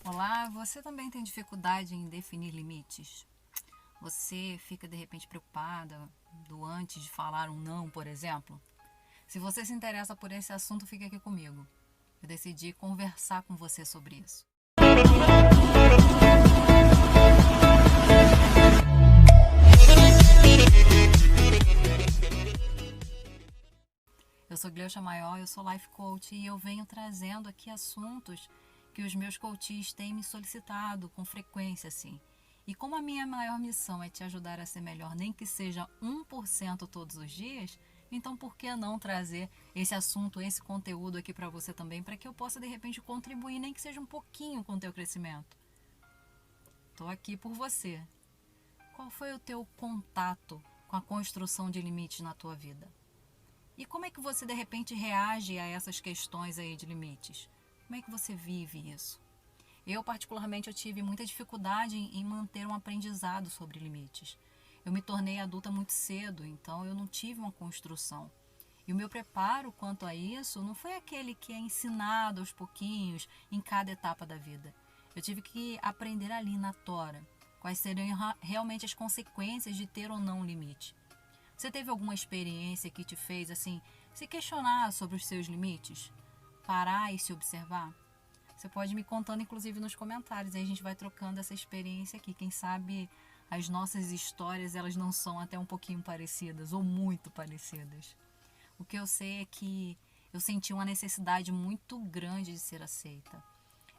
Olá, você também tem dificuldade em definir limites? Você fica de repente preocupada do antes de falar um não, por exemplo? Se você se interessa por esse assunto, fique aqui comigo. Eu decidi conversar com você sobre isso. Eu sou Gleucha Maior, eu sou Life Coach e eu venho trazendo aqui assuntos que os meus coaches têm me solicitado com frequência, assim. E como a minha maior missão é te ajudar a ser melhor, nem que seja 1% todos os dias, então por que não trazer esse assunto, esse conteúdo aqui para você também, para que eu possa de repente contribuir, nem que seja um pouquinho com o teu crescimento? Estou aqui por você. Qual foi o teu contato com a construção de limites na tua vida? E como é que você de repente reage a essas questões aí de limites? Como é que você vive isso? Eu particularmente eu tive muita dificuldade em manter um aprendizado sobre limites. Eu me tornei adulta muito cedo, então eu não tive uma construção. E o meu preparo quanto a isso não foi aquele que é ensinado aos pouquinhos em cada etapa da vida. Eu tive que aprender ali na tora quais seriam realmente as consequências de ter ou não um limite. Você teve alguma experiência que te fez assim se questionar sobre os seus limites? Parar e se observar? Você pode me contando inclusive nos comentários, aí a gente vai trocando essa experiência aqui. Quem sabe as nossas histórias elas não são até um pouquinho parecidas ou muito parecidas. O que eu sei é que eu senti uma necessidade muito grande de ser aceita.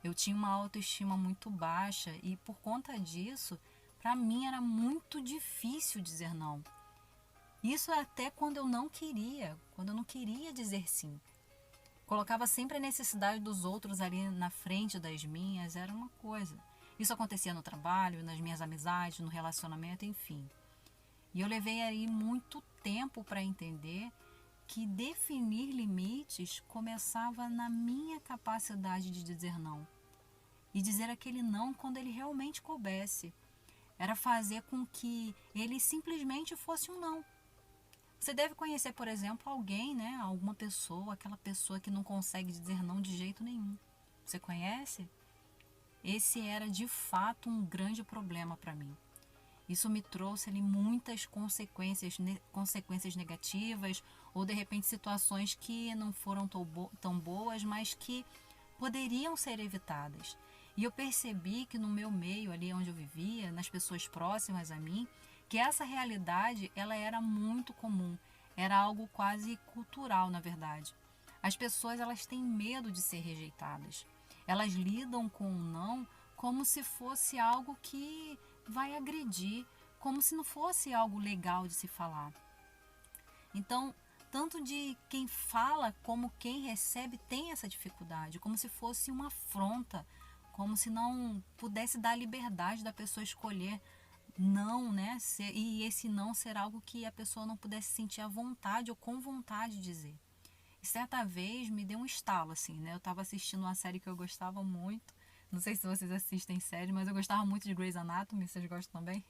Eu tinha uma autoestima muito baixa e por conta disso, para mim era muito difícil dizer não. Isso até quando eu não queria dizer sim. Colocava sempre a necessidade dos outros ali na frente das minhas, era uma coisa. Isso acontecia no trabalho, nas minhas amizades, no relacionamento, enfim. E eu levei aí muito tempo para entender que definir limites começava na minha capacidade de dizer não. E dizer aquele não quando ele realmente coubesse. Era fazer com que ele simplesmente fosse um não. Você deve conhecer, por exemplo, alguém, né? Alguma pessoa, aquela pessoa que não consegue dizer não de jeito nenhum. Você conhece? Esse era de fato um grande problema para mim. Isso me trouxe ali muitas consequências negativas ou de repente situações que não foram tão boas, mas que poderiam ser evitadas. E eu percebi que no meu meio, ali onde eu vivia, nas pessoas próximas a mim, que essa realidade ela era muito comum, era algo quase cultural, na verdade. As pessoas elas têm medo de ser rejeitadas. Elas lidam com o não como se fosse algo que vai agredir, como se não fosse algo legal de se falar. Então, tanto de quem fala como quem recebe tem essa dificuldade, como se fosse uma afronta, como se não pudesse dar liberdade da pessoa escolher não, né? E esse não ser algo que a pessoa não pudesse sentir à vontade ou com vontade de dizer. E certa vez me deu um estalo, assim, né? Eu estava assistindo uma série que eu gostava muito. Não sei se vocês assistem série, mas eu gostava muito de Grey's Anatomy. Vocês gostam também?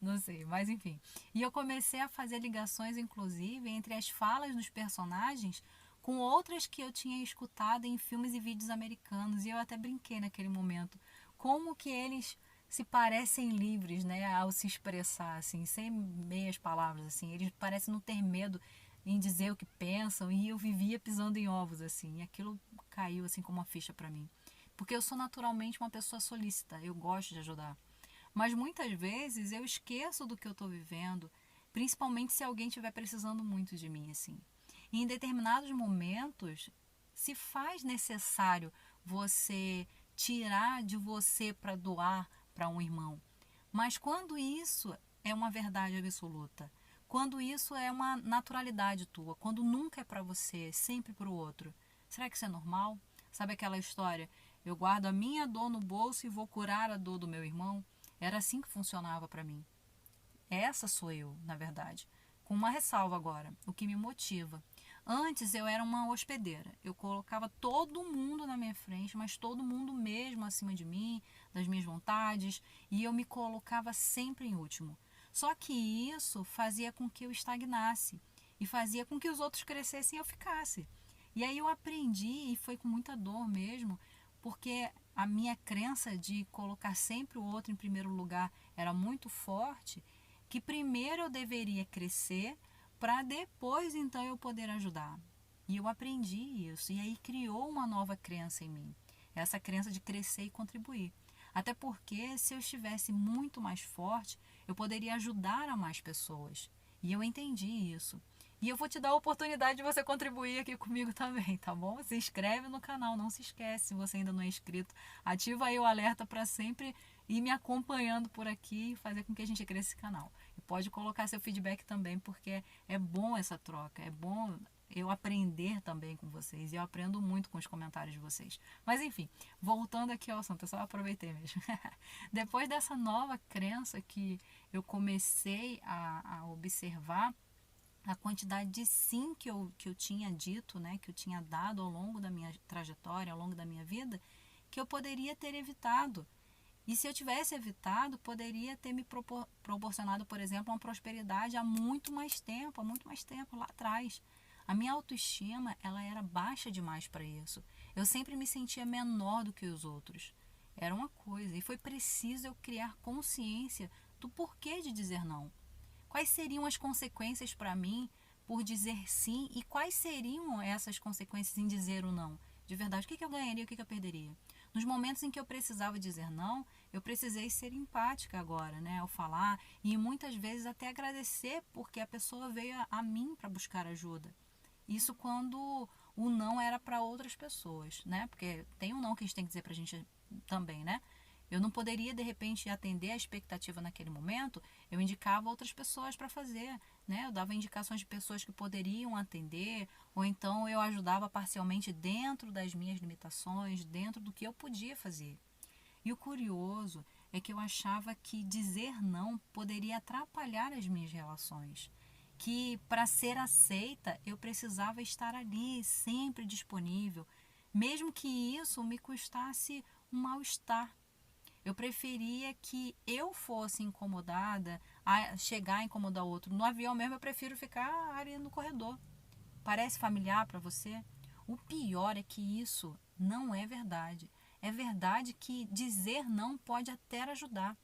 Não sei, mas enfim. E eu comecei a fazer ligações, inclusive, entre as falas dos personagens com outras que eu tinha escutado em filmes e vídeos americanos. E eu até brinquei naquele momento. Como que eles se parecem livres, né, ao se expressar, assim, sem meias palavras, assim. Eles parecem não ter medo em dizer o que pensam e eu vivia pisando em ovos, assim. E aquilo caiu, assim, como uma ficha para mim. Porque eu sou naturalmente uma pessoa solícita, eu gosto de ajudar. Mas muitas vezes eu esqueço do que eu estou vivendo, principalmente se alguém estiver precisando muito de mim, assim. E em determinados momentos, se faz necessário você tirar de você para doar para um irmão. Mas quando isso é uma verdade absoluta, quando isso é uma naturalidade tua, quando nunca é para você, sempre para o outro, será que isso é normal? Sabe aquela história? Eu guardo a minha dor no bolso e vou curar a dor do meu irmão? Era assim que funcionava para mim. Essa sou eu, na verdade. Com uma ressalva agora, o que me motiva. Antes eu era uma hospedeira. Eu colocava todo mundo na minha frente, mas todo mundo mesmo acima de mim, das minhas vontades, e eu me colocava sempre em último. Só que isso fazia com que eu estagnasse e fazia com que os outros crescessem e eu ficasse. E aí eu aprendi, e foi com muita dor mesmo, porque a minha crença de colocar sempre o outro em primeiro lugar era muito forte, que primeiro eu deveria crescer para depois então eu poder ajudar. E eu aprendi isso, e aí criou uma nova crença em mim, essa crença de crescer e contribuir. Até porque se eu estivesse muito mais forte, eu poderia ajudar a mais pessoas. E eu entendi isso. E eu vou te dar a oportunidade de você contribuir aqui comigo também, tá bom? Se inscreve no canal, não se esquece, se você ainda não é inscrito. Ativa aí o alerta para sempre ir me acompanhando por aqui e fazer com que a gente cresça esse canal. E pode colocar seu feedback também, porque é bom essa troca, é bom eu aprender também com vocês. E eu aprendo muito com os comentários de vocês. Mas enfim, voltando aqui ao assunto, eu só aproveitei mesmo. Depois dessa nova crença que eu comecei a observar, a quantidade de sim que eu tinha dito, né, que eu tinha dado ao longo da minha trajetória, ao longo da minha vida, que eu poderia ter evitado. E se eu tivesse evitado, poderia ter me proporcionado, por exemplo, uma prosperidade há muito mais tempo lá atrás. A minha autoestima, ela era baixa demais para isso. Eu sempre me sentia menor do que os outros. Era uma coisa. E foi preciso eu criar consciência do porquê de dizer não. Quais seriam as consequências para mim por dizer sim e quais seriam essas consequências em dizer o não? De verdade, o que eu ganharia, o que eu perderia? Nos momentos em que eu precisava dizer não, eu precisei ser empática agora, né, ao falar e muitas vezes até agradecer porque a pessoa veio a mim para buscar ajuda. Isso quando o não era para outras pessoas, né? Porque tem um não que a gente tem que dizer para a gente também, né? Eu não poderia, de repente, atender a expectativa naquele momento, eu indicava outras pessoas para fazer, né? Eu dava indicações de pessoas que poderiam atender, ou então eu ajudava parcialmente dentro das minhas limitações, dentro do que eu podia fazer. E o curioso é que eu achava que dizer não poderia atrapalhar as minhas relações. Que para ser aceita eu precisava estar ali, sempre disponível, mesmo que isso me custasse um mal-estar. Eu preferia que eu fosse incomodada, a chegar a incomodar outro. No avião mesmo eu prefiro ficar ali no corredor. Parece familiar para você? O pior é que isso não é verdade. É verdade que dizer não pode até ajudar.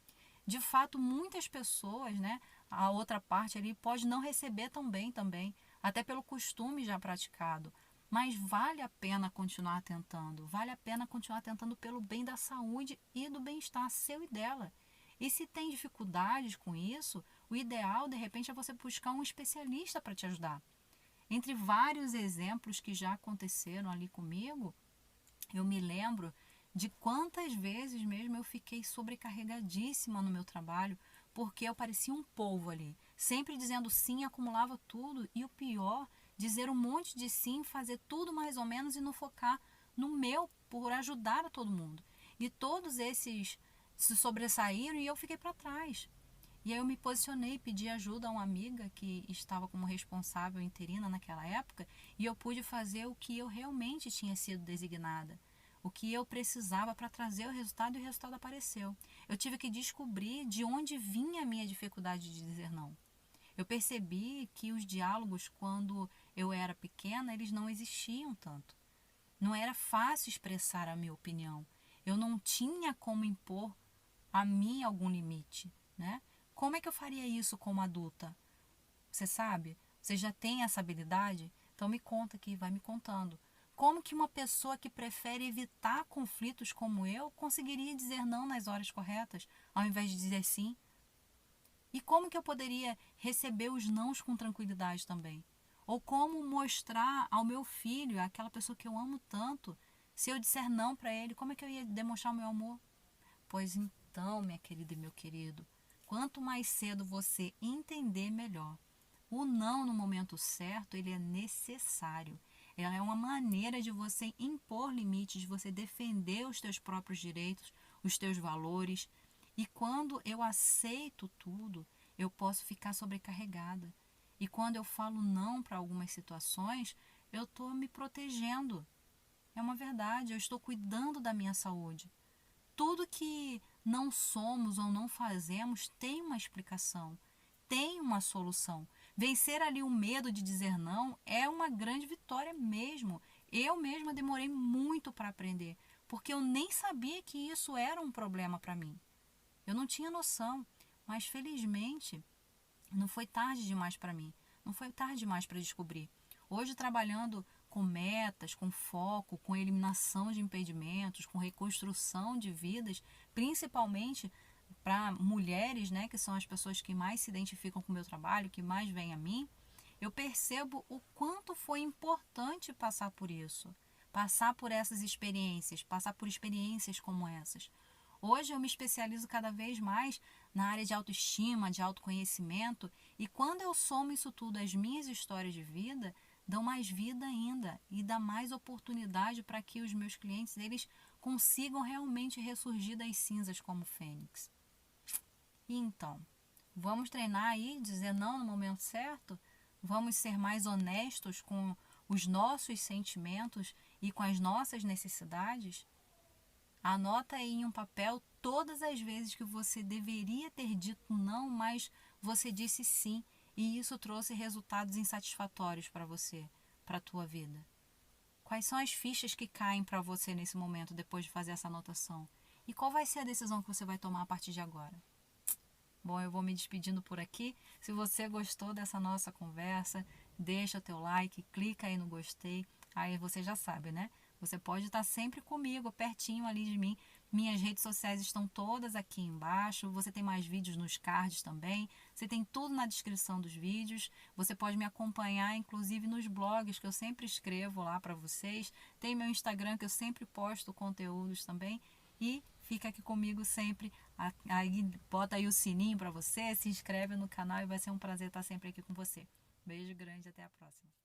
De fato, muitas pessoas, né, a outra parte ali pode não receber tão bem também, até pelo costume já praticado. Mas vale a pena continuar tentando, vale a pena continuar tentando pelo bem da saúde e do bem-estar seu e dela. E se tem dificuldades com isso, o ideal de repente é você buscar um especialista para te ajudar. Entre vários exemplos que já aconteceram ali comigo, eu me lembro de quantas vezes mesmo eu fiquei sobrecarregadíssima no meu trabalho, porque eu parecia um polvo ali, sempre dizendo sim, acumulava tudo, e o pior, dizer um monte de sim, fazer tudo mais ou menos e não focar no meu por ajudar a todo mundo. E todos esses se sobressaíram e eu fiquei para trás. E aí eu me posicionei, pedi ajuda a uma amiga que estava como responsável interina naquela época, e eu pude fazer o que eu realmente tinha sido designada, o que eu precisava para trazer o resultado, e o resultado apareceu. Eu tive que descobrir de onde vinha a minha dificuldade de dizer não. Eu percebi que os diálogos, quando eu era pequena, eles não existiam tanto. Não era fácil expressar a minha opinião. Eu não tinha como impor a mim algum limite, né? Como é que eu faria isso como adulta? Você sabe? Você já tem essa habilidade? Então me conta aqui, vai me contando. Como que uma pessoa que prefere evitar conflitos como eu conseguiria dizer não nas horas corretas, ao invés de dizer sim? E como que eu poderia receber os nãos com tranquilidade também? Ou como mostrar ao meu filho, aquela pessoa que eu amo tanto, se eu disser não para ele, como é que eu ia demonstrar o meu amor? Pois então, minha querida e meu querido, quanto mais cedo você entender, melhor. O não no momento certo, ele é necessário. Ela é uma maneira de você impor limites, de você defender os teus próprios direitos, os teus valores. E quando eu aceito tudo, eu posso ficar sobrecarregada. E quando eu falo não para algumas situações, eu estou me protegendo. É uma verdade, eu estou cuidando da minha saúde. Tudo que não somos ou não fazemos tem uma explicação, tem uma solução. Vencer ali o medo de dizer não é uma grande vitória mesmo. Eu mesma demorei muito para aprender, porque eu nem sabia que isso era um problema para mim. Eu não tinha noção, mas felizmente não foi tarde demais para mim, não foi tarde demais para descobrir. Hoje, trabalhando com metas, com foco, com eliminação de impedimentos, com reconstrução de vidas, principalmente para mulheres, né, que são as pessoas que mais se identificam com o meu trabalho, que mais vêm a mim, eu percebo o quanto foi importante passar por isso, passar por essas experiências, passar por experiências como essas. Hoje eu me especializo cada vez mais na área de autoestima, de autoconhecimento, e quando eu somo isso tudo às minhas histórias de vida, dão mais vida ainda e dá mais oportunidade para que os meus clientes eles consigam realmente ressurgir das cinzas como fênix. E então, vamos treinar aí, dizer não no momento certo? Vamos ser mais honestos com os nossos sentimentos e com as nossas necessidades? Anota aí em um papel todas as vezes que você deveria ter dito não, mas você disse sim e isso trouxe resultados insatisfatórios para você, para a tua vida. Quais são as fichas que caem para você nesse momento depois de fazer essa anotação? E qual vai ser a decisão que você vai tomar a partir de agora? Bom, eu vou me despedindo por aqui. Se você gostou dessa nossa conversa, deixa teu like, clica aí no gostei. Aí você já sabe, né? Você pode estar sempre comigo, pertinho ali de mim. Minhas redes sociais estão todas aqui embaixo. Você tem mais vídeos nos cards também. Você tem tudo na descrição dos vídeos. Você pode me acompanhar, inclusive, nos blogs que eu sempre escrevo lá para vocês. Tem meu Instagram que eu sempre posto conteúdos também. E fica aqui comigo sempre. Aí bota aí o sininho para você, se inscreve no canal e vai ser um prazer estar sempre aqui com você. Beijo grande, até a próxima.